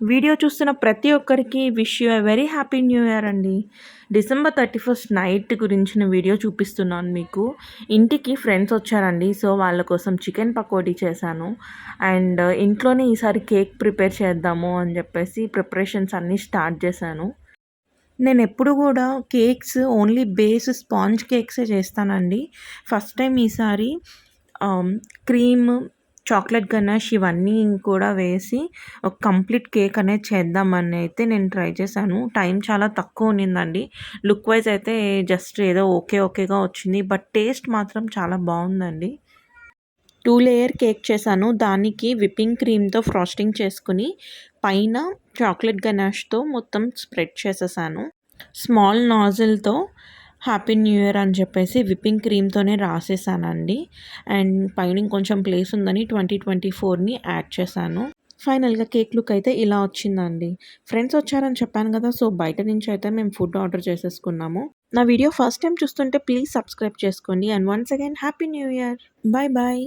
Video చూస్తున్న ప్రతి ఒక్కరికి wish you a very happy new year అండి. డిసెంబర్ 31 నైట్ గురించిన వీడియో చూపిస్తున్నాను మీకు. ఇంటికి ఫ్రెండ్స్ వచ్చారండి. సో, వాళ్ళ కోసం చికెన్ పకోడీ చేశాను. అండ్ ఇంట్లోనే ఈసారి కేక్ ప్రిపేర్ చేద్దాము అని చెప్పేసి ప్రిపరేషన్స్ అన్నీ స్టార్ట్ చేశాను. నేనెప్పుడు గూడా కేక్స్ ఓన్లీ బేస్ స్పాంజ్ కేక్సే చేస్తానండి. ఫస్ట్ టైం ఈసారి క్రీమ్, చాక్లెట్ గనాష్ ఇవన్నీ కూడా వేసి ఒక కంప్లీట్ కేక్ అనేది చేద్దామని అయితే నేను ట్రై చేశాను. టైం చాలా తక్కువ ఉన్నిందండి. లుక్ వైజ్ అయితే జస్ట్ ఏదో ఓకేగా వచ్చింది. బట్ టేస్ట్ మాత్రం చాలా బావుందండి. 2 లేయర్ కేక్ చేశాను. దానికి విప్పింగ్ క్రీమ్‌తో ఫ్రాస్టింగ్ చేసుకొని, పైన చాక్లెట్ గనాష్‌తో మొత్తం స్ప్రెడ్ చేసేసాను. స్మాల్ నాజిల్‌తో హ్యాపీ న్యూ ఇయర్ అని చెప్పేసి విప్పింగ్ క్రీమ్‌తోనే రాసేసానండి. అండ్ పైన ఇంకొంచెం ప్లేస్ ఉందని 2024ని యాడ్ చేశాను. ఫైనల్‌గా కేక్ లుక్ అయితే ఇలా వచ్చిందండి. ఫ్రెండ్స్ వచ్చారని చెప్పాను కదా! సో, బయట నుంచి అయితే మేము ఫుడ్ ఆర్డర్ చేసేసుకున్నాము. నా వీడియో ఫస్ట్ టైమ్ చూస్తుంటే ప్లీజ్ సబ్స్క్రైబ్ చేసుకోండి. And once again happy new year. Bye bye.